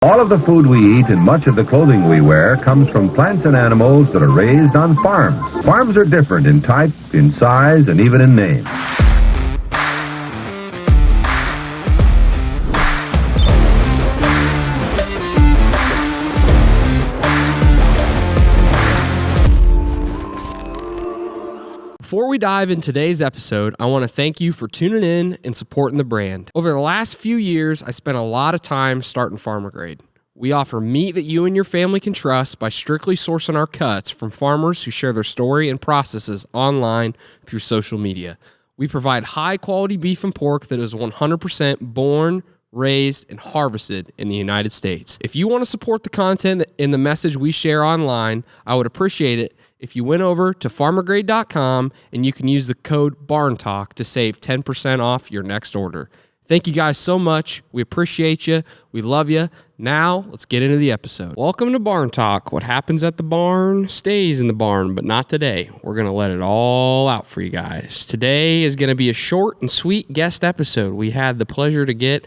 All of the food we eat and much of the clothing we wear comes from plants and animals that are raised on farms. Farms are different in type, in size, and even in name. Before we dive into today's episode, I want to thank you for tuning in and supporting the brand. Over the last few years, I spent a lot of time starting Farmer Grade. We offer meat that you and your family can trust by strictly sourcing our cuts from farmers who share their story and processes online through social media. We provide high-quality beef and pork that is 100% born, raised, and harvested in the United States. If you want to support the content and the message we share online, I would appreciate it if you went over to farmergrade.com and you can use the code BARNTALK to save 10% off your next order. Thank you guys so much. We appreciate you. We love you. Now, let's get into the episode. Welcome to Barn Talk. What happens at the barn stays in the barn, but not today. We're going to let it all out for you guys. Today is going to be a short and sweet guest episode. We had the pleasure to get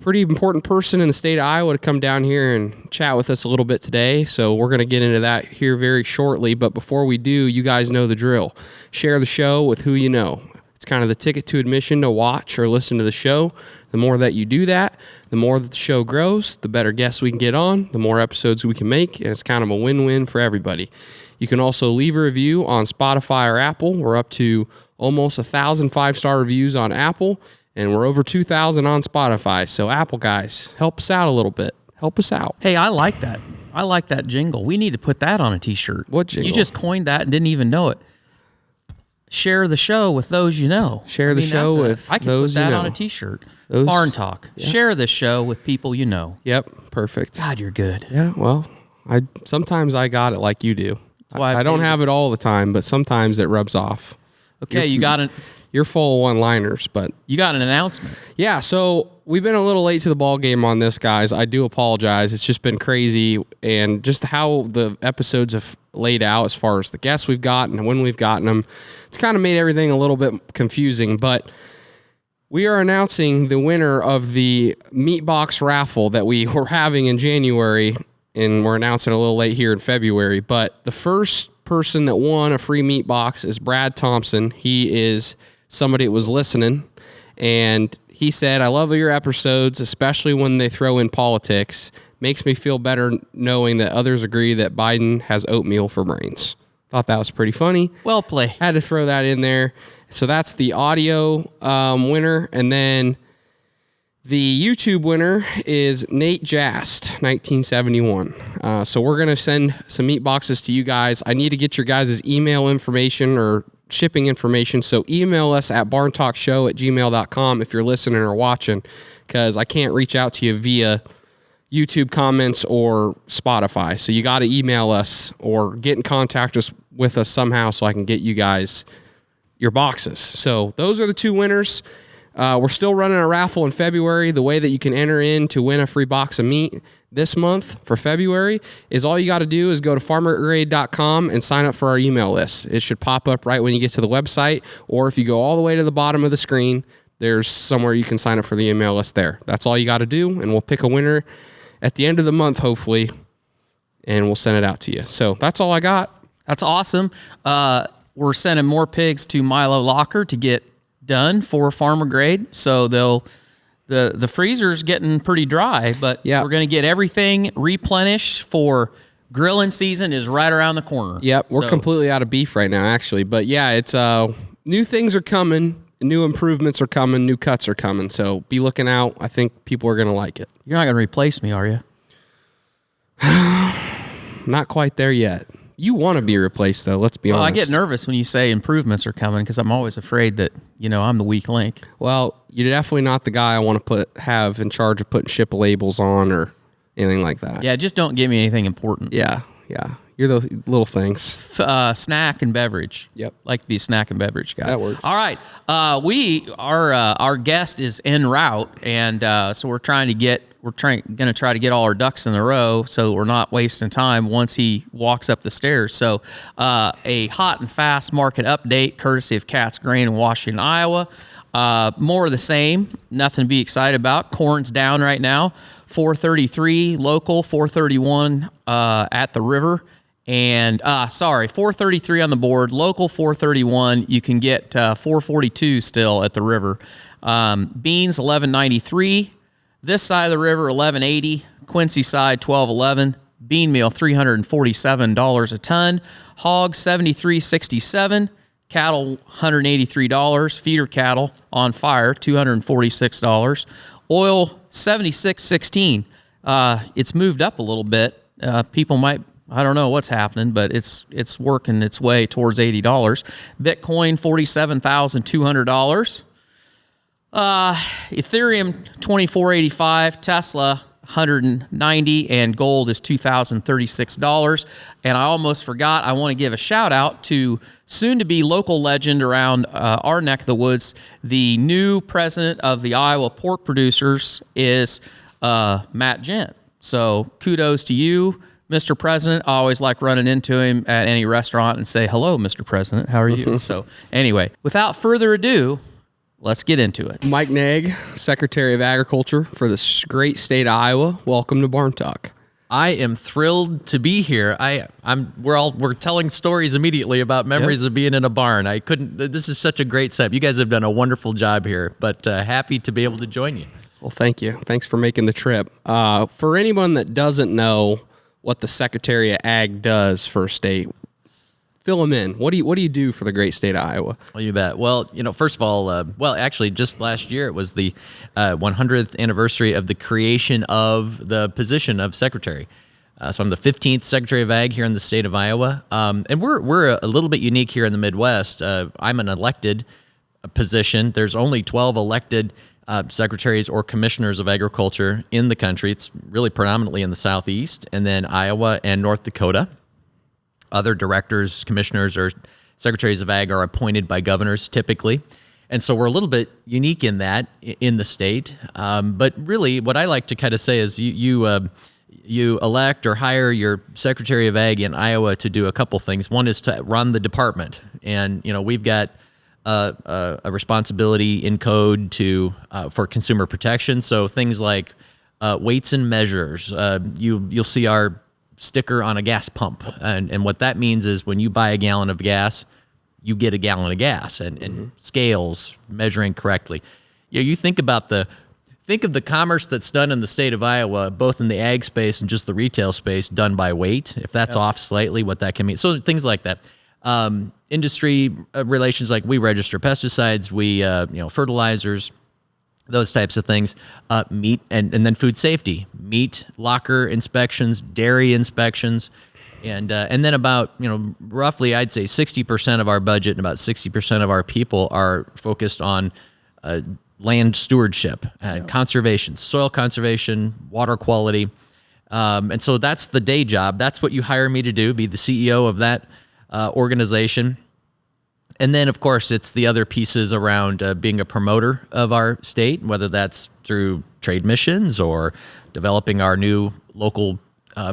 pretty important person in the state of Iowa to come down here and chat with us a little bit today. So we're going to get into that here very shortly. But before we do, you guys know the drill. Share the show with who you know. It's kind of the ticket to admission to watch or listen to the show. The more that you do that, the more that the show grows, the better guests we can get on, the more episodes we can make, and it's kind of a win-win for everybody. You can also leave a review on Spotify or Apple. We're up to almost 1,000 5-star reviews on Apple. And we're over 2,000 on Spotify. So Apple guys, help us out a little bit. Help us out. Hey, I like that. I like that jingle. We need to put that on a t-shirt. What jingle? You just coined that and didn't even know it. Share the show with those you know. Share the show with those you know. I can put that on a t-shirt. Barn Talk. Yeah. Share this show with people you know. Yep, perfect. God, you're good. Yeah, well, sometimes I got it like you do. I don't have it all the time, but sometimes it rubs off. Okay, you got it. You're full of one-liners, but... You got an announcement. Yeah, so we've been a little late to the ball game on this, guys. I do apologize. It's just been crazy, and just how the episodes have laid out as far as the guests we've gotten and when we've gotten them, it's kind of made everything a little bit confusing, but we are announcing the winner of the meat box raffle that we were having in January, and we're announcing a little late here in February, but the first person that won a free meat box is Brad Thompson. He is somebody that was listening, and he said, I love your episodes, especially when they throw in politics. Makes me feel better knowing that others agree that Biden has oatmeal for brains. Thought that was pretty funny. Well played. Had to throw that in there. So that's the audio winner, and then the YouTube winner is Nate Jast, 1971. So we're going to send some meat boxes to you guys. I need to get your guys' email information or shipping information, so email us at barntalkshow@gmail.com if you're listening or watching, because I can't reach out to you via YouTube comments or Spotify. So you got to email us or get in contact with us somehow so I can get you guys your boxes. So those are the two winners. We're still running a raffle in February. The way that you can enter in to win a free box of meat this month for February is all you got to do is go to farmergrade.com and sign up for our email list. It should pop up right when you get to the website, or if you go all the way to the bottom of the screen, there's somewhere you can sign up for the email list there. That's all you got to do, and we'll pick a winner at the end of the month, hopefully, and we'll send it out to you. So that's all I got. That's awesome. We're sending more pigs to Milo Locker to get done for Farmer Grade, so the freezer's getting pretty dry, but we're going to get everything replenished for grilling season is right around the corner. Yep, we're completely out of beef right now, actually, but yeah, it's new things are coming, new improvements are coming, new cuts are coming, so be looking out. I think people are going to like it. You're not going to replace me, are you? Not quite there yet. You want to be replaced, though. Let's be honest. I get nervous when you say improvements are coming because I'm always afraid that, I'm the weak link. Well, you're definitely not the guy I want to have in charge of putting ship labels on or anything like that. Yeah, just don't give me anything important. Yeah. You're the little things. Snack and beverage. Yep. Like to be a snack and beverage guy. That works. All right. Our guest is en route, and so we're going to try to get all our ducks in a row so we're not wasting time once he walks up the stairs. So a hot and fast market update courtesy of Cat's Grain in Washington, Iowa. More of the same. Nothing to be excited about. Corn's down right now. 433 local, 431 at the river. And 433 on the board, local 431. You can get 442 still at the river. Beans 1193. This side of the river 1180. Quincy side 1211. Bean meal $347 a ton. Hogs 73.67. Cattle $183. Feeder cattle on fire $246. Oil 76.16. It's moved up a little bit. People might, I don't know what's happening, but it's working its way towards $80. Bitcoin $47,200. Ethereum 2485, Tesla 190, and gold is $2,036. And I almost forgot, I want to give a shout out to soon to be local legend around our neck of the woods. The new president of the Iowa pork producers is Matt Gent. So kudos to you, Mr. President. I always like running into him at any restaurant and say, hello, Mr. President, how are you? So anyway, without further ado, let's get into it. Mike Naig, Secretary of Agriculture for the great state of Iowa. Welcome to Barn Talk. I am thrilled to be here. We're telling stories immediately about memories of being in a barn. This is such a great setup. You guys have done a wonderful job here, but happy to be able to join you. Well, thank you. Thanks for making the trip. For anyone that doesn't know what the Secretary of Ag does for a state, fill them in. What do you do for the great state of Iowa? Well, you bet. Well, first of all, actually, just last year it was the 100th anniversary of the creation of the position of secretary. So I'm the 15th Secretary of Ag here in the state of Iowa, and we're a little bit unique here in the Midwest. I'm an elected position. There's only 12 elected secretaries or commissioners of agriculture in the country. It's really predominantly in the Southeast, and then Iowa and North Dakota. Other directors, commissioners, or secretaries of ag are appointed by governors typically. And so we're a little bit unique in that in the state. But really what I like to kind of say is you elect or hire your secretary of ag in Iowa to do a couple things. One is to run the department. And, we've got a responsibility in code for consumer protection. So things like weights and measures. You'll see our sticker on a gas pump. And what that means is when you buy a gallon of gas, you get a gallon of gas, and scales measuring correctly. You think of the commerce that's done in the state of Iowa, both in the ag space and just the retail space, done by weight. If that's off slightly, what that can mean. So things like that. Industry relations, like we register pesticides, we fertilizers, those types of things, meat, and then food safety, meat locker inspections, dairy inspections, and then about, roughly I'd say 60% of our budget and about 60% of our people are focused on land stewardship, conservation, soil conservation, water quality, and so that's the day job. That's what you hire me to do, be the CEO of that organization. And then, of course, it's the other pieces around being a promoter of our state, whether that's through trade missions or developing our new local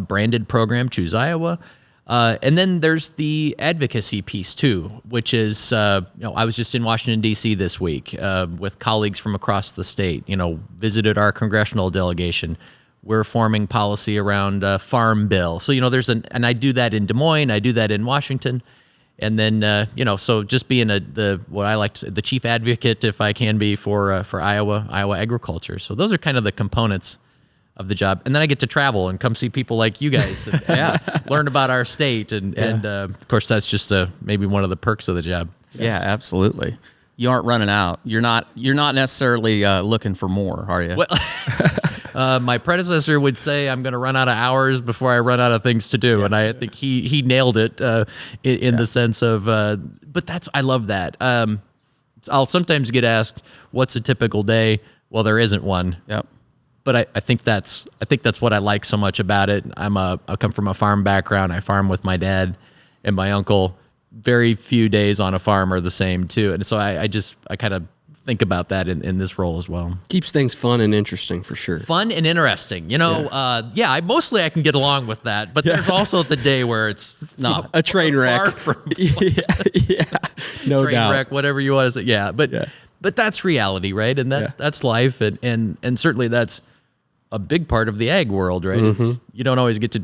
branded program, Choose Iowa. And then there's the advocacy piece, too, which is, I was just in Washington, D.C. this week with colleagues from across the state, visited our congressional delegation. We're forming policy around Farm Bill. So, and I do that in Des Moines. I do that in Washington. And then, so just being what I like to say, the chief advocate, if I can be, for Iowa agriculture. So those are kind of the components of the job. And then I get to travel and come see people like you guys and learn about our state. And of course, that's just maybe one of the perks of the job. Yeah, absolutely. You aren't running out. You're not necessarily looking for more, are you? Well, my predecessor would say I'm going to run out of hours before I run out of things to do, and I think he nailed it in the sense of. But I love that. I'll sometimes get asked, "What's a typical day?" Well, there isn't one. Yep. But I think that's what I like so much about it. I come from a farm background. I farm with my dad and my uncle. Very few days on a farm are the same too, and so I kind of think about that in this role as well. Keeps things fun and interesting for sure. Fun and interesting. I can get along with that, but there's also the day where it's not a train wreck. No train doubt. wreck, whatever you want to say. Yeah, but that's reality, right? And that's life, and certainly that's a big part of the ag world, right? You don't always get to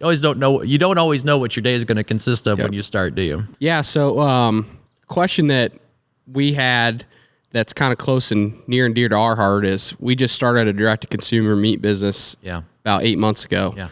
you don't always know what your day is going to consist of when you start, do you? Yeah. So, question that we had that's kind of close and near and dear to our heart is we just started a direct-to-consumer meat business about 8 months ago. Yeah.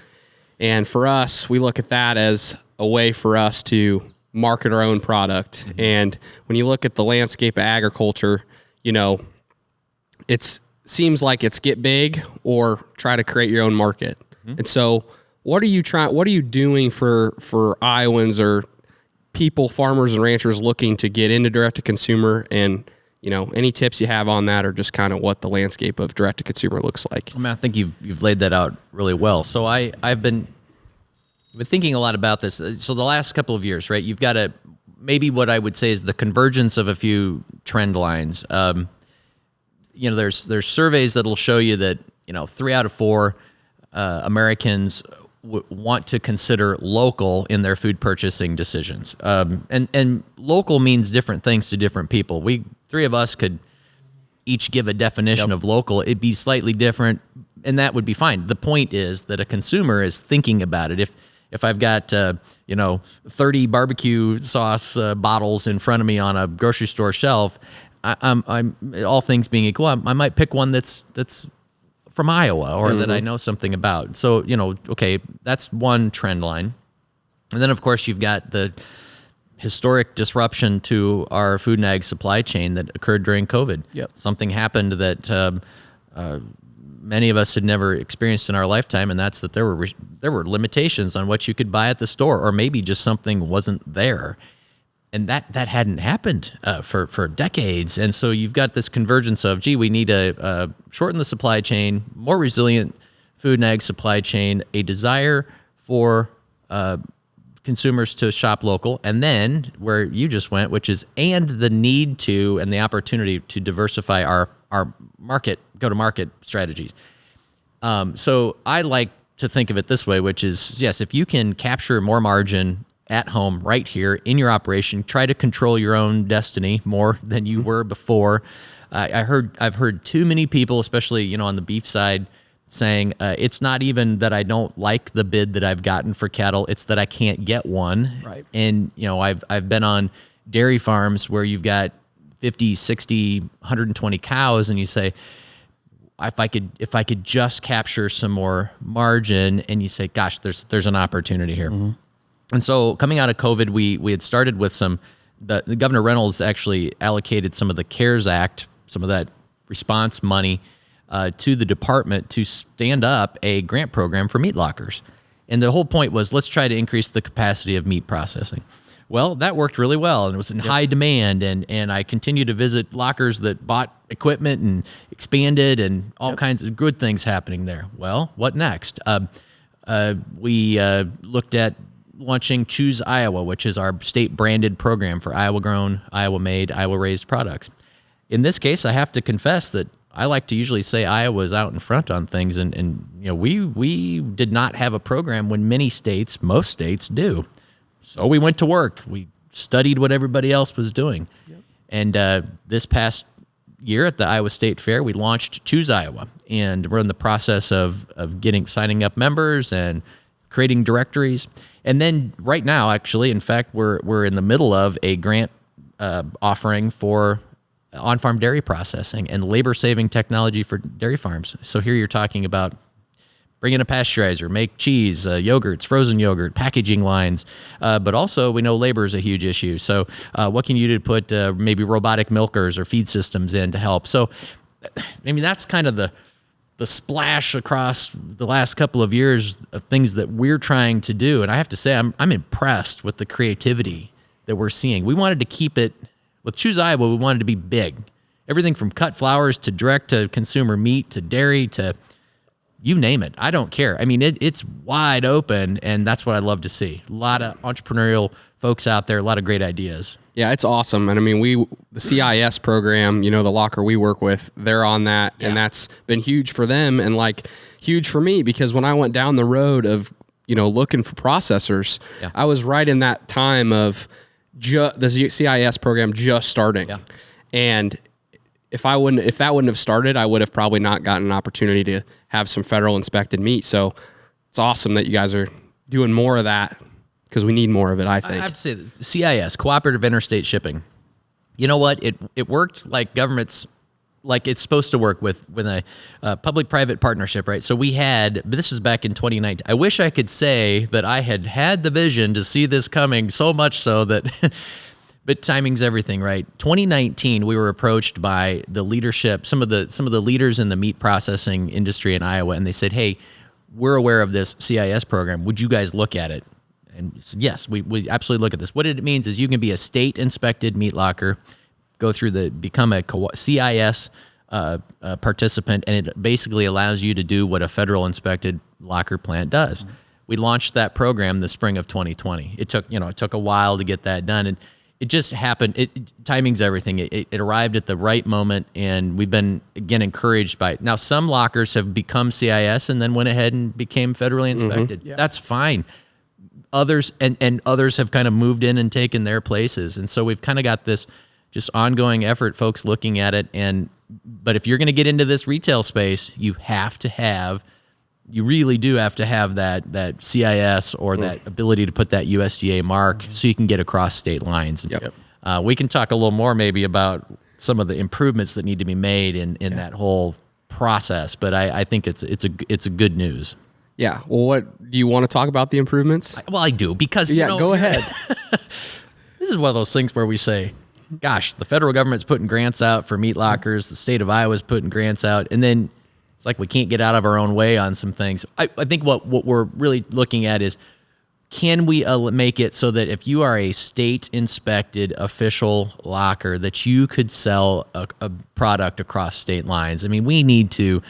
And for us, we look at that as a way for us to market our own product. And when you look at the landscape of agriculture, it seems like it's get big or try to create your own market. And so what are you doing for Iowans or people, farmers and ranchers looking to get into direct-to-consumer, and any tips you have on that, or just kind of what the landscape of direct-to-consumer looks like? I think you've laid that out really well. So I've been thinking a lot about this. So the last couple of years, right? You've got maybe what I would say is the convergence of a few trend lines. There's surveys that'll show you that 3 out of 4 Americans want to consider local in their food purchasing decisions. And local means different things to different people. We 3 of us could each give a definition of local. It'd be slightly different, and that would be fine. The point is that a consumer is thinking about it. If I've got 30 barbecue sauce bottles in front of me on a grocery store shelf, I'm all things being equal, I might pick one that's from Iowa or that I know something about. So, okay, that's one trend line. And then, of course, you've got the historic disruption to our food and ag supply chain that occurred during COVID. Yep. Something happened that many of us had never experienced in our lifetime, and that's that there were limitations on what you could buy at the store, or maybe just something wasn't there. And that hadn't happened for decades. And so you've got this convergence of, we need to shorten the supply chain, more resilient food and ag supply chain, a desire for consumers to shop local, and then where you just went, which is, and the need to and the opportunity to diversify our go-to-market strategies. So I like to think of it this way, which is, yes, if you can capture more margin at home right here in your operation, try to control your own destiny more than you were before. I've heard too many people, especially on the beef side, saying it's not even that I don't like the bid that I've gotten for cattle, it's that I can't get one. Right. And I've been on dairy farms where you've got 50, 60, 120 cows, and you say, if I could just capture some more margin, and you say, gosh, there's an opportunity here. And so coming out of COVID, we had started with the Governor Reynolds actually allocated some of the CARES Act, some of that response money to the department to stand up a grant program for meat lockers. And the whole point was, let's try to increase the capacity of meat processing. Well, that worked really well, and it was in high demand, and I continued to visit lockers that bought equipment and expanded, and all kinds of good things happening there. Well, what next? We looked at launching Choose Iowa, which is our state-branded program for Iowa-grown, Iowa-made, Iowa-raised products. In this case, I have to confess that I like to usually say Iowa's out in front on things, and we did not have a program when most states do. So we went to work. We studied what everybody else was doing. Yep. And this past year at the Iowa State Fair, we launched Choose Iowa, and we're in the process of signing up members and creating directories. And then right now, actually, in fact, we're in the middle of a grant offering for on-farm dairy processing and labor-saving technology for dairy farms. So here you're talking about bring in a pasteurizer, make cheese, yogurts, frozen yogurt, packaging lines. But also, we know labor is a huge issue. So what can you do to put maybe robotic milkers or feed systems in to help? So, that's kind of the splash across the last couple of years of things that we're trying to do. And I have to say, I'm impressed with the creativity that we're seeing. We wanted to keep it, with Choose Iowa, we wanted to be big. Everything from cut flowers to direct-to-consumer meat to dairy to you name it. I don't care. It's wide open, and that's what I love to see. A lot of entrepreneurial folks out there, a lot of great ideas. Yeah, it's awesome. And the CIS program, the locker we work with, they're on that, and that's been huge for them and huge for me, because when I went down the road of, looking for processors, I was right in that time of the CIS program just starting. Yeah. And if that wouldn't have started, I would have probably not gotten an opportunity to have some federal inspected meat. So it's awesome that you guys are doing more of that, because we need more of it, I think. I have to say, CIS, Cooperative Interstate Shipping. You know what? It worked like government's, like it's supposed to work with a public-private partnership, right? So we had, but this is back in 2019. I wish I could say that I had the vision to see this coming, so much so that, but timing's everything, right? 2019, we were approached by the leadership, some of the leaders in the meat processing industry in Iowa, and they said, "Hey, we're aware of this CIS program. Would you guys look at it?" And we said, yes, we absolutely look at this. What it means is you can be a state-inspected meat locker, become a CIS participant, and it basically allows you to do what a federal inspected locker plant does. Mm-hmm. We launched that program the spring of 2020. It took a while to get that done, and it just happened. Timing's everything. It arrived at the right moment, and we've been, again, encouraged by it. Now, some lockers have become CIS and then went ahead and became federally inspected. Mm-hmm. Yeah. That's fine. Others and others have kind of moved in and taken their places. And so we've kind of got this just ongoing effort, folks looking at it. But if you're going to get into this retail space, you really do have to have that CIS or that ability to put that USDA mark so you can get across state lines. Yep. We can talk a little more maybe about some of the improvements that need to be made in that whole process. But I think it's a good news. Yeah. Well, what do you want to talk about the improvements? I do, because go ahead. This is one of those things where we say, gosh, the federal government's putting grants out for meat lockers, the state of Iowa's putting grants out, and then it's like we can't get out of our own way on some things. I think what we're really looking at is, can we make it so that if you are a state-inspected official locker, that you could sell a product across state lines? I mean, we need to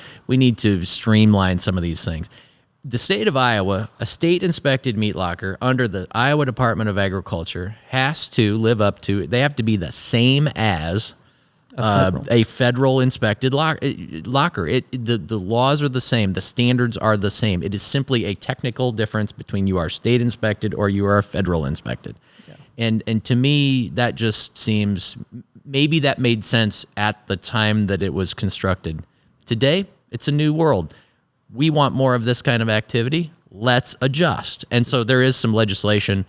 streamline some of these things. The state of Iowa, a state-inspected meat locker under the Iowa Department of Agriculture, has to live up to, they have to be the same as a federal inspected locker. The laws are the same. The standards are the same. It is simply a technical difference between you are state inspected or you are federal inspected. Yeah. And to me, that just seems, maybe that made sense at the time that it was constructed. Today, it's a new world. We want more of this kind of activity. Let's adjust. And so there is some legislation,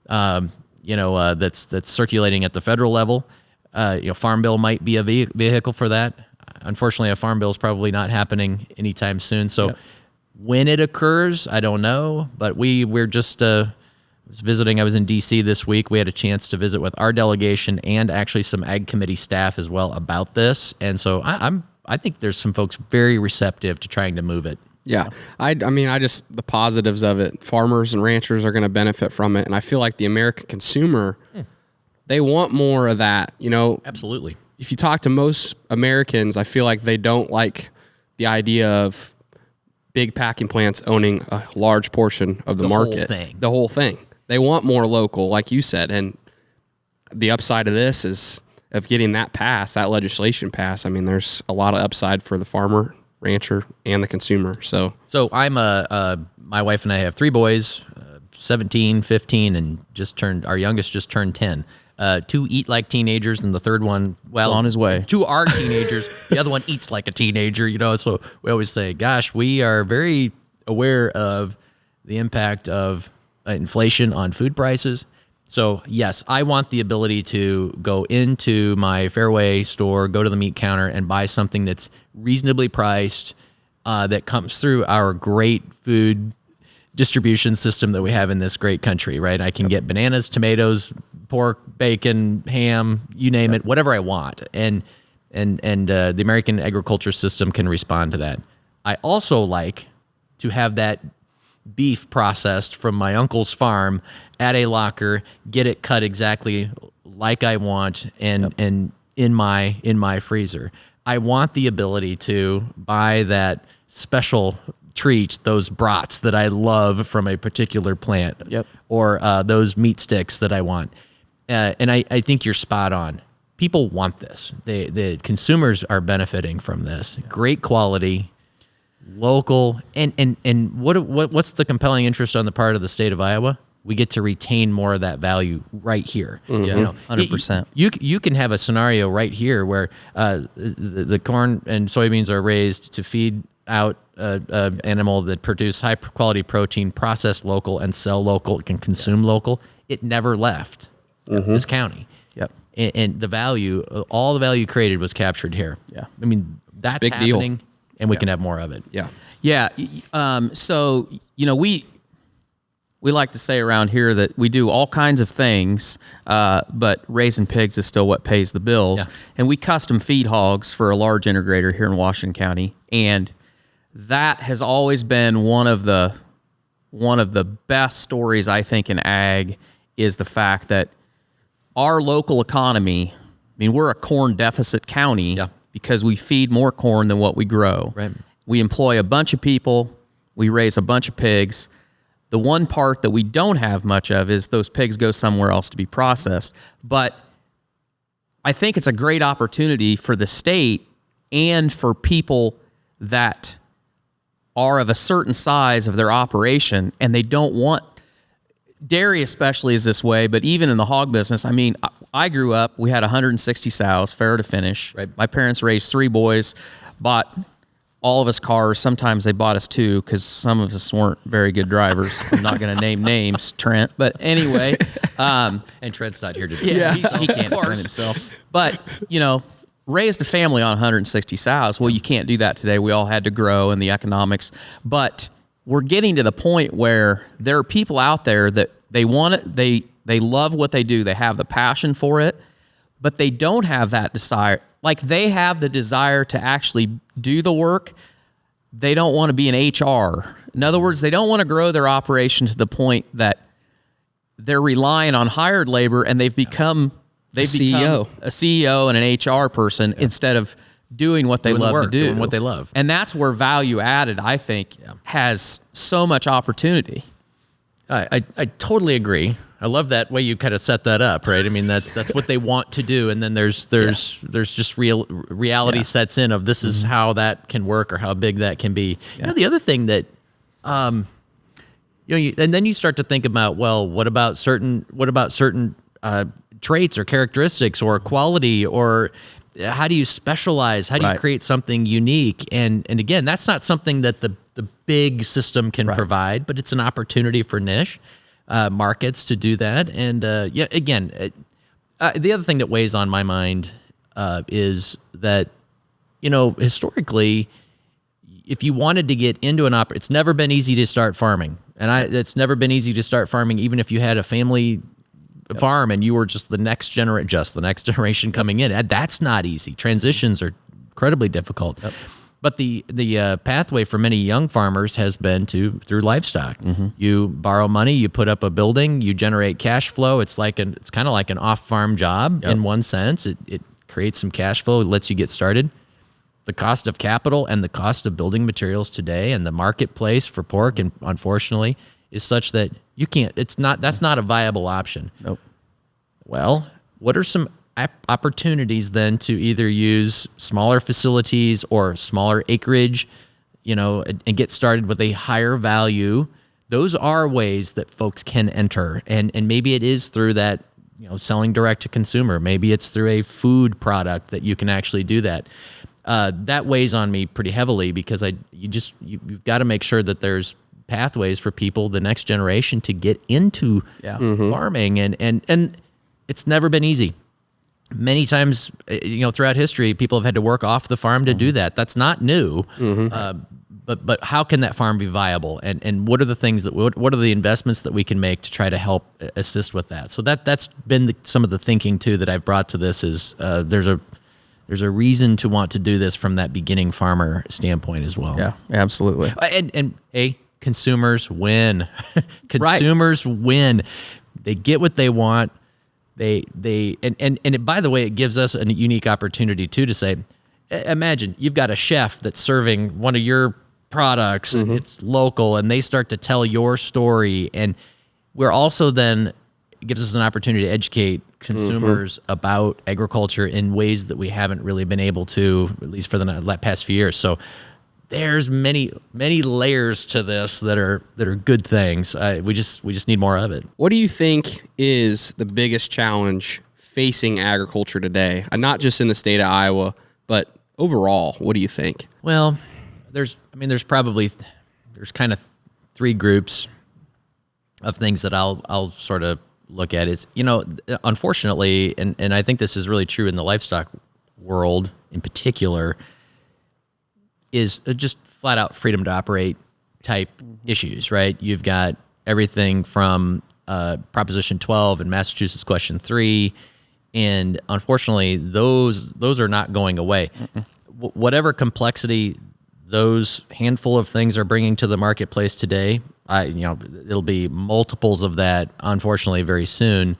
that's circulating at the federal level. Farm bill might be a vehicle for that. Unfortunately, a farm bill is probably not happening anytime soon. So when it occurs, I don't know. But we're just was visiting. I was in D.C. this week. We had a chance to visit with our delegation and actually some Ag Committee staff as well about this. And so I think there's some folks very receptive to trying to move it. Yeah. I mean, the positives of it, farmers and ranchers are going to benefit from it. And I feel like the American consumer, they want more of that, Absolutely. If you talk to most Americans, I feel like they don't like the idea of big packing plants owning a large portion of the market. The whole thing. They want more local, like you said. And the upside of this is of getting that legislation passed. I mean, there's a lot of upside for the farmer, rancher, and the consumer. So I'm my wife and I have 3 boys, 17, 15, and our youngest just turned 10. 2 eat like teenagers, and the third one, on his way. 2 are teenagers. The other one eats like a teenager, So we always say, gosh, we are very aware of the impact of inflation on food prices. So yes, I want the ability to go into my Fairway store, go to the meat counter, and buy something that's reasonably priced, that comes through our great food distribution system that we have in this great country, right? I can get bananas, tomatoes, pork, bacon, ham, you name it, whatever I want. And the American agriculture system can respond to that. I also like to have that beef processed from my uncle's farm at a locker, get it cut exactly like I want, and in my freezer. I want the ability to buy that special treat, those brats that I love from a particular plant, or those meat sticks that I want. And I think you're spot on. People want this. The consumers are benefiting from this. Great quality, local, and what's the compelling interest on the part of the state of Iowa? we get to retain more of that value right here. Yeah, You know, 100%. You can have a scenario right here where the corn and soybeans are raised to feed out an animal that produce high quality protein, process local and sell local, can consume local. It never left this county. Yep. And the value, all the value created was captured here. Yeah. I mean, that's big deal. happening, and we can have more of it. Yeah. Yeah. So, we like to say around here that we do all kinds of things, but raising pigs is still what pays the bills. Yeah. And we custom feed hogs for a large integrator here in Washington County. And that has always been one of the best stories, I think, in ag, is the fact that our local economy, I mean, we're a corn deficit county. Yeah. Because we feed more corn than what we grow. Right. We employ a bunch of people. We raise a bunch of pigs. The one part that we don't have much of is those pigs go somewhere else to be processed. But I think it's a great opportunity for the state and for people that are of a certain size of their operation, and they don't want, dairy especially is this way, but even in the hog business, I mean, I grew up, we had 160 sows, fair to finish. Right. My parents raised 3 boys, bought all of us cars. Sometimes they bought us 2 because some of us weren't very good drivers. I'm not going to name names, Trent. But anyway. And Trent's not here today. Yeah, he can't defend himself. But, raised a family on 160 sows. Well, you can't do that today. We all had to grow in the economics. But we're getting to the point where there are people out there that they want it, they love what they do, they have the passion for it, but they don't have that desire. Like, they have the desire to actually do the work. They don't want to be an HR. In other words, they don't want to grow their operation to the point that they're relying on hired labor, and they've become a CEO and an HR person instead of doing what they Doing the love work, to do. doing what they love. And that's where value added, I think, has so much opportunity. I totally agree. I love that way you kind of set that up, right? I mean, that's what they want to do, and then there's just reality sets in of this is how that can work or how big that can be. Yeah. The other thing that, and then you start to think about, well, what about certain traits or characteristics or quality, or how do you specialize? How do you create something unique? And again, that's not something that the big system can provide, but it's an opportunity for niche markets to do that. And the other thing that weighs on my mind is that, historically, if you wanted to get into it's never been easy to start farming. And it's never been easy to start farming, even if you had a family farm and you were just the next generation coming in. That's not easy. Transitions are incredibly difficult. Yep. But the pathway for many young farmers has been through livestock. Mm-hmm. You borrow money, you put up a building, you generate cash flow. It's kind of like an off-farm job in one sense. It creates some cash flow, it lets you get started. The cost of capital and the cost of building materials today and the marketplace for pork, and unfortunately, is such that you can't. That's not a viable option. Nope. Well, what are some opportunities then to either use smaller facilities or smaller acreage, and get started with a higher value? Those are ways that folks can enter, and maybe it is through that, selling direct to consumer. Maybe it's through a food product that you can actually do that. That weighs on me pretty heavily because you've got to make sure that there's pathways for people, the next generation, to get into farming, and it's never been easy. Many times, throughout history, people have had to work off the farm to do that. That's not new. But how can that farm be viable? And what are the things what are the investments that we can make to try to help assist with that? So that's been some of the thinking too that I've brought to this is there's a reason to want to do this from that beginning farmer standpoint as well. Yeah, absolutely. And hey, consumers win. Consumers win. They get what they want. And by the way, it gives us a unique opportunity too to say, imagine you've got a chef that's serving one of your products and it's local, and they start to tell your story, and we're also then, it gives us an opportunity to educate consumers about agriculture in ways that we haven't really been able to, at least for the past few years. So there's many layers to this that are good things. We just need more of it. What do you think is the biggest challenge facing agriculture today? Not just in the state of Iowa, but overall, what do you think? Well, there's kind of three groups of things that I'll sort of look at. It's, unfortunately, and I think this is really true in the livestock world in particular, is just flat out freedom to operate type issues, right? You've got everything from Proposition 12 and Massachusetts Question 3, and unfortunately, those are not going away. Whatever complexity those handful of things are bringing to the marketplace today, it'll be multiples of that, unfortunately, very soon,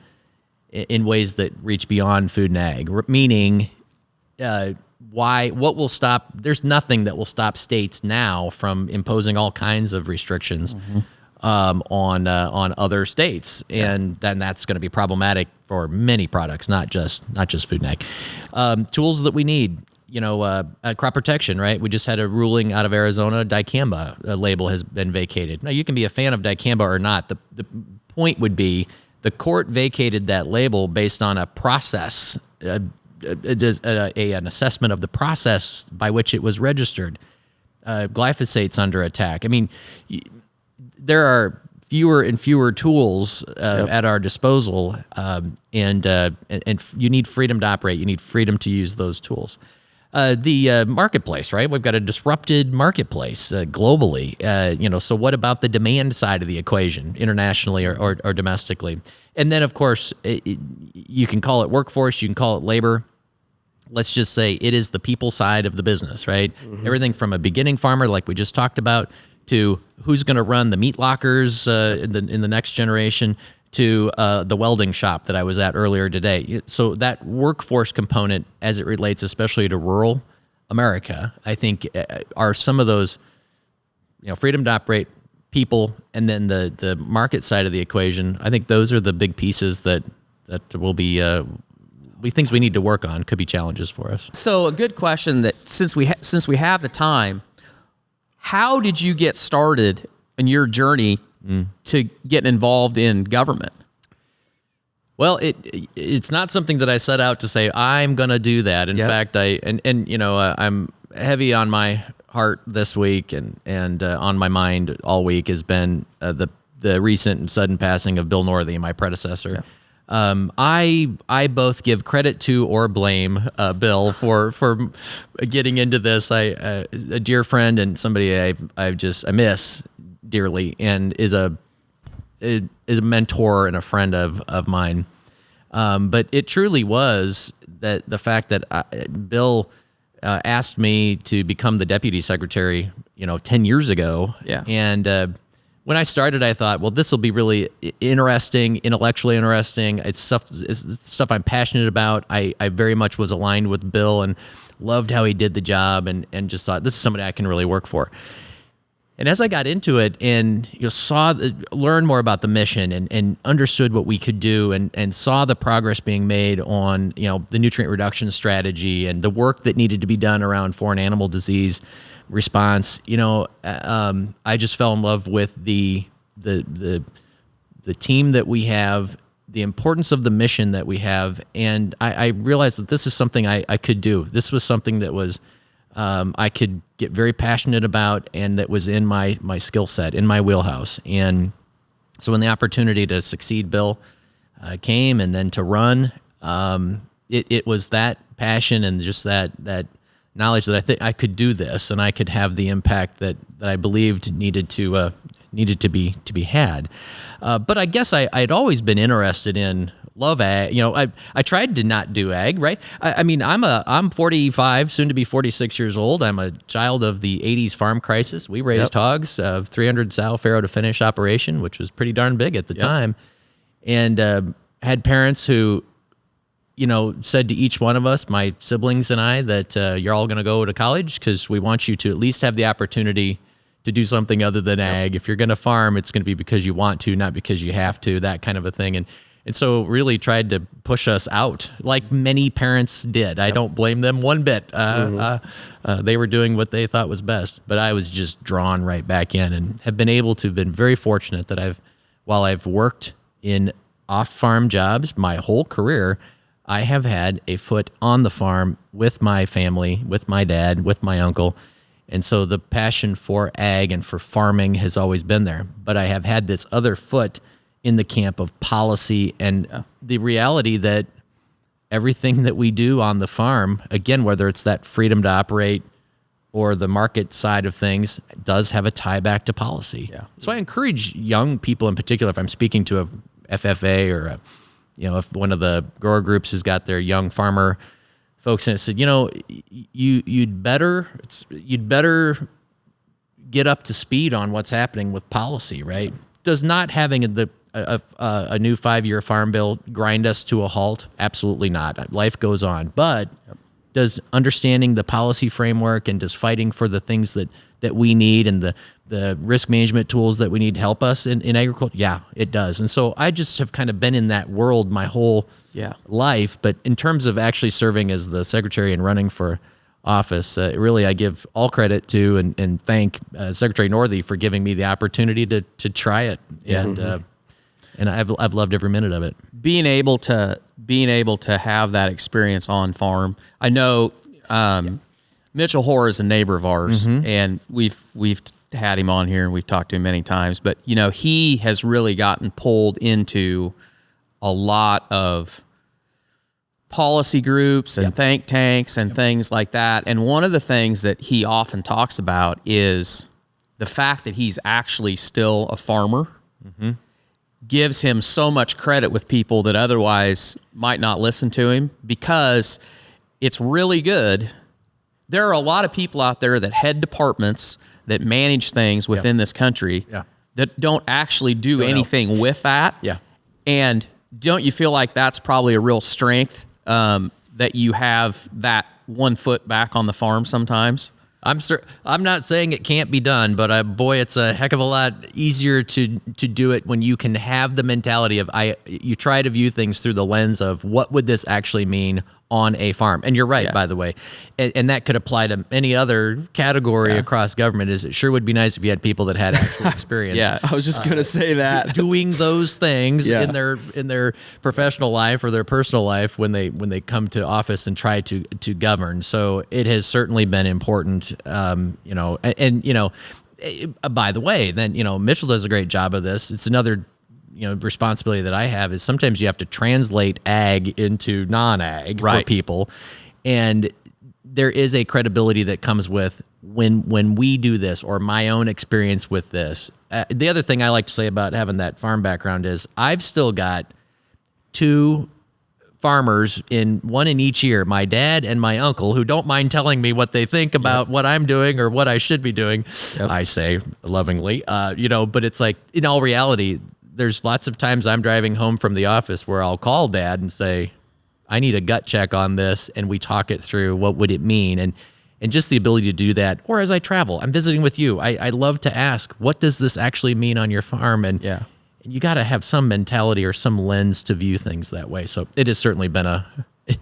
in ways that reach beyond food and ag. Meaning, what will stop? There's nothing that will stop states now from imposing all kinds of restrictions on other states, and then that's going to be problematic for many products, not just food and ag. Tools that we need. Crop protection, right? We just had a ruling out of Arizona. Dicamba label has been vacated. Now, you can be a fan of dicamba or not. The point would be the court vacated that label based on a process, an assessment of the process by which it was registered. Glyphosate's under attack. I mean, there are fewer and fewer tools at our disposal, and you need freedom to operate. You need freedom to use those tools. The marketplace, right? We've got a disrupted marketplace globally. So what about the demand side of the equation, internationally or domestically? And then, of course, you can call it workforce, you can call it labor. Let's just say it is the people side of the business, right? Mm-hmm. Everything from a beginning farmer, like we just talked about, to who's going to run the meat lockers in the next generation, to the welding shop that I was at earlier today. So that workforce component, as it relates especially to rural America, I think are some of those, freedom to operate, people, and then the market side of the equation. I think those are the big pieces that will be things we need to work on, could be challenges for us. So a good question that since we have the time, how did you get started in your journey to get involved in government? Well, it's not something that I set out to say I'm going to do that. In fact, I'm heavy on my heart this week, and on my mind all week has been the recent and sudden passing of Bill Northey, my predecessor. Yeah. I both give credit to or blame Bill for getting into this. A dear friend and somebody I miss dearly, and is a mentor and a friend of mine. But it truly was that the fact that Bill asked me to become the deputy secretary, 10 years ago. Yeah. And when I started, I thought, well, this will be really interesting, intellectually interesting. It's stuff I'm passionate about. I very much was aligned with Bill and loved how he did the job, and just thought this is somebody I can really work for. And as I got into it and learned more about the mission and understood what we could do, and saw the progress being made on the nutrient reduction strategy and the work that needed to be done around foreign animal disease response, I just fell in love with the team that we have, the importance of the mission that we have, and I realized that this is something I could do. This was something that was I could get very passionate about, and that was in my skill set, in my wheelhouse. And so when the opportunity to succeed Bill came, and then to run, it was that passion and just that knowledge that I think I could do this, and I could have the impact that I believed needed to be had. But I guess I'd always been interested in love ag. I tried to not do ag, right? I mean, I'm 45, soon to be 46 years old. I'm a child of the 80s farm crisis. We raised hogs, 300 sow farrow to finish operation, which was pretty darn big at the time. And had parents who, said to each one of us, my siblings and I, that you're all going to go to college because we want you to at least have the opportunity to do something other than ag. If you're going to farm, it's going to be because you want to, not because you have to, that kind of a thing. And And so really tried to push us out like many parents did. I don't blame them one bit. They were doing what they thought was best, but I was just drawn right back in, and have been able to been very fortunate that while I've worked in off-farm jobs my whole career, I have had a foot on the farm with my family, with my dad, with my uncle. And so the passion for ag and for farming has always been there. But I have had this other foot in the camp of policy and the reality that everything that we do on the farm, again, whether it's that freedom to operate or the market side of things, does have a tie back to policy. Yeah. So I encourage young people in particular, if I'm speaking to a FFA or if one of the grower groups has got their young farmer folks in it, said, you'd better get up to speed on what's happening with policy, right? Does not having a new 5-year farm bill grind us to a halt? Absolutely not. Life goes on. But does understanding the policy framework and does fighting for the things that we need and the risk management tools that we need help us in agriculture? Yeah, it does. And so I just have kind of been in that world my whole life. But in terms of actually serving as the secretary and running for office, really I give all credit to and thank Secretary Northey for giving me the opportunity to try it. And I've loved every minute of it. Being able to have that experience on farm. I know Mitchell Hoare is a neighbor of ours, and we've had him on here and we've talked to him many times. But he has really gotten pulled into a lot of policy groups and think tanks and things like that. And one of the things that he often talks about is the fact that he's actually still a farmer. Gives him so much credit with people that otherwise might not listen to him, because it's really good. There are a lot of people out there that head departments that manage things within this country that don't actually do anything with that. And don't you feel like that's probably a real strength, that you have that 1 foot back on the farm sometimes? I'm not saying it can't be done, but boy, it's a heck of a lot easier to do it when you can have the mentality of you try to view things through the lens of what would this actually mean on a farm. And you're right, by the way, and that could apply to any other category across government. Is it sure would be nice if you had people that had actual experience. I was just going to say that doing those things in their professional life or their personal life when they come to office and try to govern. So it has certainly been important, by the way, then Mitchell does a great job of this. It's another responsibility that I have is sometimes you have to translate ag into non-ag for people. And there is a credibility that comes with when we do this, or my own experience with this. The other thing I like to say about having that farm background is I've still got 2 farmers, one in each ear, my dad and my uncle, who don't mind telling me what they think about what I'm doing or what I should be doing. I say lovingly, but it's like, in all reality, there's lots of times I'm driving home from the office where I'll call Dad and say, I need a gut check on this, and we talk it through. What would it mean? And just the ability to do that. Or as I travel, I'm visiting with you, I love to ask, what does this actually mean on your farm? And you got to have some mentality or some lens to view things that way. So it has certainly been an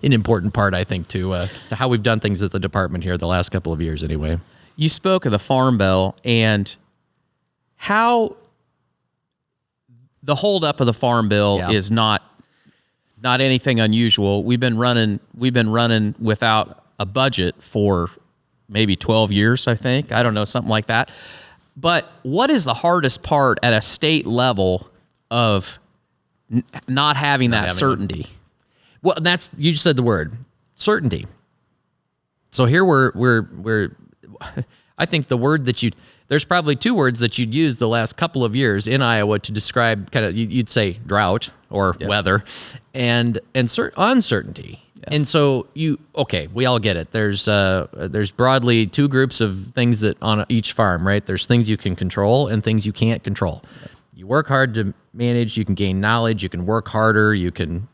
important part, I think, to how we've done things at the department here the last couple of years anyway. You spoke of the Farm Bill and how the holdup of the Farm Bill is not anything unusual. We've been running without a budget for maybe 12 years, I think. I don't know, something like that. But what is the hardest part at a state level of not having that certainty? Well, you just said the word certainty. So here we're I think the word that there's probably 2 words that you'd use the last couple of years in Iowa to describe you'd say drought or weather and uncertainty. And so we all get it. There's broadly 2 groups of things that on each farm, right? There's things you can control and things you can't control. You work hard to manage, you can gain knowledge, you can work harder, you can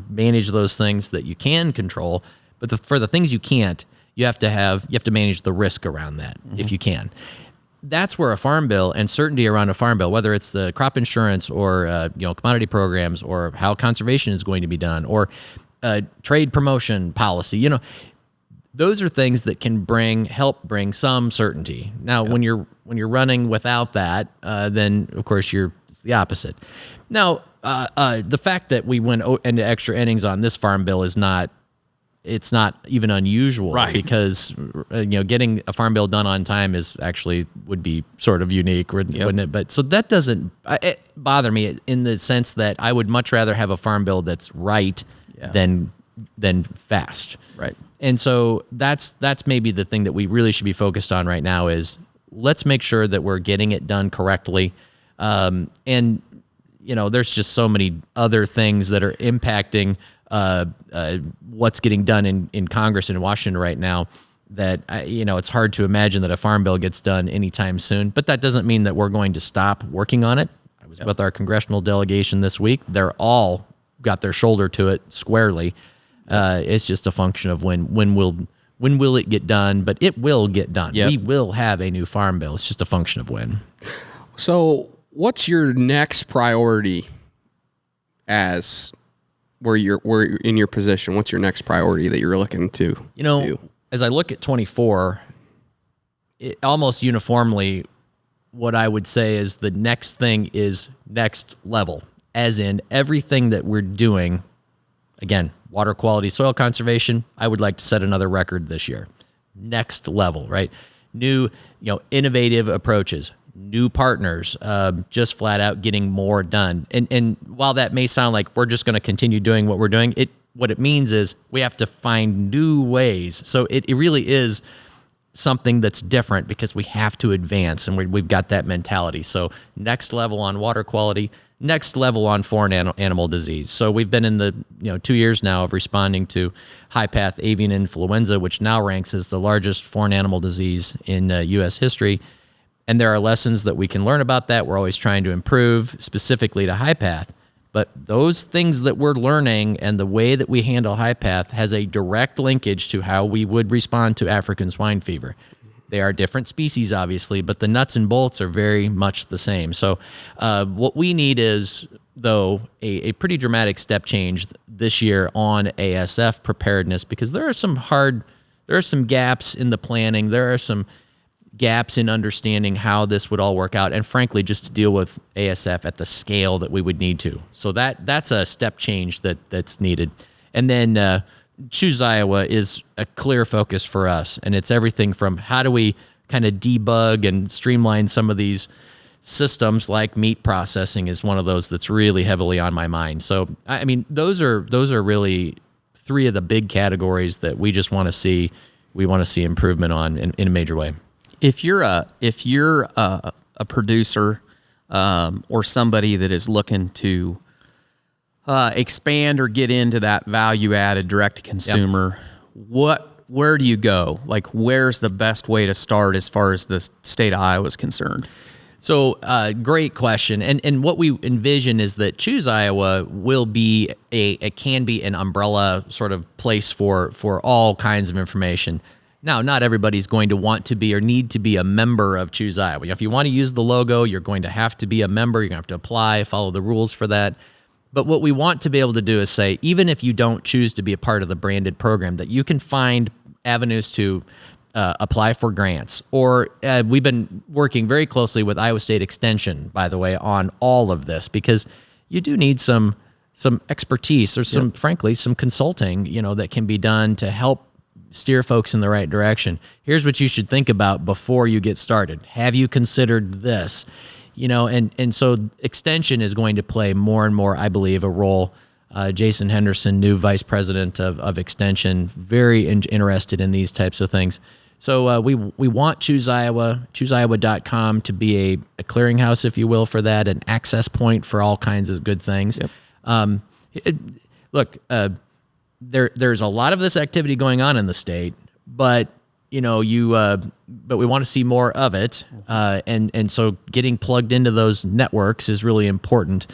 manage those things that you can control. But for the things you can't, you have to manage the risk around that if you can. that's where a farm bill and certainty around a farm bill, whether it's the crop insurance or commodity programs or how conservation is going to be done or trade promotion policy, those are things that can help bring some certainty. Now, when you're running without that, then of course it's the opposite. Now, the fact that we went into extra innings on this farm bill is not even unusual, right? Because getting a farm bill done on time would be sort of unique, wouldn't it? But so that doesn't bother me in the sense that I would much rather have a farm bill that's right than fast, right? And so that's maybe the thing that we really should be focused on right now is let's make sure that we're getting it done correctly. And there's just so many other things that are impacting what's getting done in Congress and in Washington right now that, it's hard to imagine that a farm bill gets done anytime soon. But that doesn't mean that we're going to stop working on it. I was with our congressional delegation this week. They're all got their shoulder to it squarely. It's just a function of when will it get done, but it will get done. Yep. We will have a new farm bill. It's just a function of when. So what's your next priority as where you're in your position? What's your next priority that you're looking to do? As I look at 24, almost uniformly, what I would say is the next thing is next level, as in everything that we're doing. Again, water quality, soil conservation, I would like to set another record this year. Next level, right? New, innovative approaches, new partners, just flat out getting more done. And while that may sound like we're just going to continue doing what we're doing, what it means is we have to find new ways. So it really is something that's different because we have to advance, and we've got that mentality. So next level on water quality, next level on foreign animal disease. So we've been in the 2 years now of responding to high-path avian influenza, which now ranks as the largest foreign animal disease in U.S. history. And there are lessons that we can learn about that. We're always trying to improve specifically to high-path. But those things that we're learning and the way that we handle high-path has a direct linkage to how we would respond to African swine fever. They are different species, obviously, but the nuts and bolts are very much the same. So what we need is, though, a pretty dramatic step change this year on ASF preparedness, because there are some gaps in the planning. There are some gaps in understanding how this would all work out, and frankly, just to deal with ASF at the scale that we would need to. So that's a step change that's needed. And then Choose Iowa is a clear focus for us, and it's everything from how do we kind of debug and streamline some of these systems, like meat processing is one of those that's really heavily on my mind. So I mean, those are really three of the big categories that we just want to see. We want to see improvement on in a major way. If you're a producer or somebody that is looking to expand or get into that value-added direct-to-consumer, where do you go? Like, where's the best way to start as far as the state of Iowa is concerned? So, great question. And what we envision is that Choose Iowa will be can be an umbrella sort of place for all kinds of information. Now, not everybody's going to want to be or need to be a member of Choose Iowa. If you want to use the logo, you're going to have to be a member. You're going to have to apply, follow the rules for that. But what we want to be able to do is say, even if you don't choose to be a part of the branded program, that you can find avenues to apply for grants. Or we've been working very closely with Iowa State Extension, by the way, on all of this, because you do need some expertise or frankly, some consulting, that can be done to help steer folks in the right direction. Here's what you should think about before you get started. Have you considered this? And so Extension is going to play more and more, I believe, a role. Jason Henderson, new vice president of Extension, very interested in these types of things. So we want Choose Iowa, chooseiowa.com to be a clearinghouse, if you will, for that, an access point for all kinds of good things. Yep. There's a lot of this activity going on in the state, but but we want to see more of it, and so getting plugged into those networks is really important.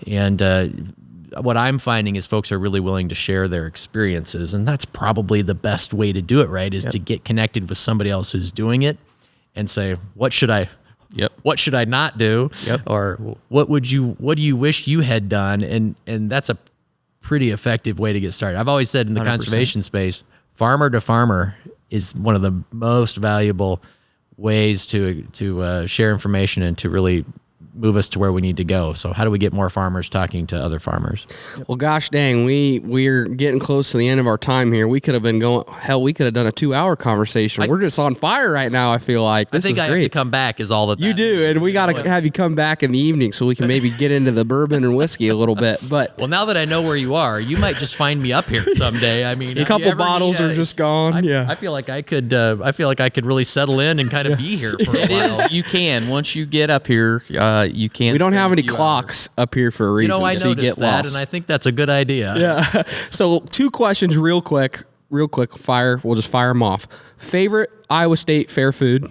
And what I'm finding is folks are really willing to share their experiences, and that's probably the best way to do it, right? Is to get connected with somebody else who's doing it, and say, what should I Yep. What should I not do? Yep. Or what do you wish you had done? And that's a pretty effective way to get started. I've always said in the 100%. conservation space, farmer to farmer is one of the most valuable ways to share information and to really move us to where we need to go. So how do we get more farmers talking to other farmers? Well, gosh dang, we're getting close to the end of our time here. We could have been going, hell, we could have done a 2-hour conversation. We're just on fire right now, I feel like. This I think is I great. have to come back is all that You do, and we got to have you come back in the evening so we can maybe get into the bourbon and whiskey a little bit. But well, now that I know where you are, you might just find me up here someday. I mean, a couple bottles are just gone. I feel like I could. I feel like I could really settle in and kind of be here for a It while. is. You can. Once you get up here, you can't. We don't have any spend a few clocks up here for a reason. I so you noticed get that, lost. and I think that's a good idea. Yeah. So 2 questions real quick. We'll just fire them off. Favorite Iowa State fair food?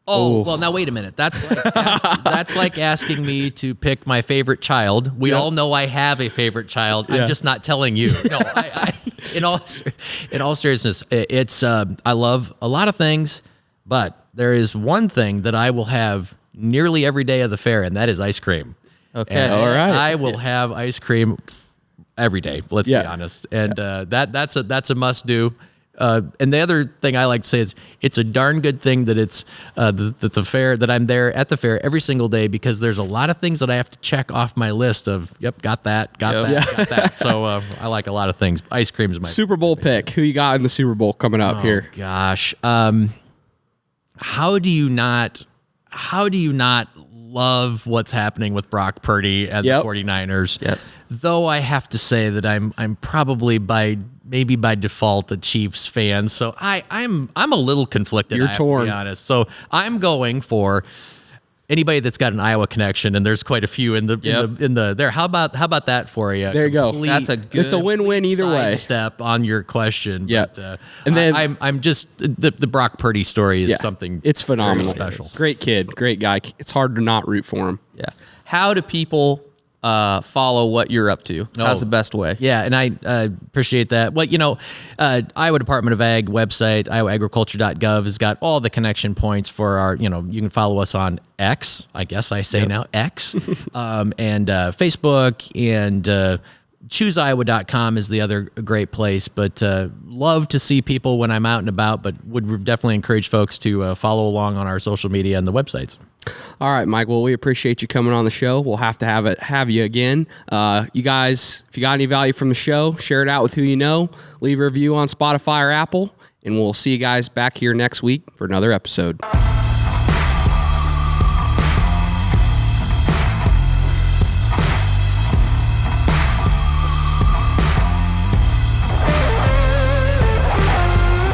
Oh, well, now wait a minute. That's like asking me to pick my favorite child. We all know I have a favorite child. Yeah. I'm just not telling you. No, in all seriousness, it's I love a lot of things, but there is one thing that I will have nearly every day of the fair, and that is ice cream. Okay. And All right. I will have ice cream every day. Let's be honest, and that's a must do. And the other thing I like to say is it's a darn good thing that it's the fair, that I'm there at the fair every single day, because there's a lot of things that I have to check off my list of, got that. So I like a lot of things. Ice cream is my Super Bowl pick. Who you got in the Super Bowl coming up here? Gosh. How do you not love what's happening with Brock Purdy and the 49ers? Yep. Though I have to say that I'm probably by default a Chiefs fan, so I'm a little conflicted. You're I have torn. to be honest. So I'm going for anybody that's got an Iowa connection, and there's quite a few in the there. How about that for you? There you go. Complete That's a good It's a win-win either way. Step on your question. Yeah. But, And then- I'm just the Brock Purdy story is something. It's phenomenal. very special. Great kid, great guy. It's hard to not root for him. Yeah. How do people follow what you're up to? How's the best way? Yeah, and I appreciate that. Well, Iowa Department of Ag website, iowaagriculture.gov, has got all the connection points for our, you can follow us on X, I guess I say now, X, and Facebook, and chooseiowa.com is the other great place. But love to see people when I'm out and about, but would definitely encourage folks to follow along on our social media and the websites. All right, Mike. Well, we appreciate you coming on the show. We'll have to have you again. You guys, if you got any value from the show, share it out with who you know. Leave a review on Spotify or Apple, and we'll see you guys back here next week for another episode.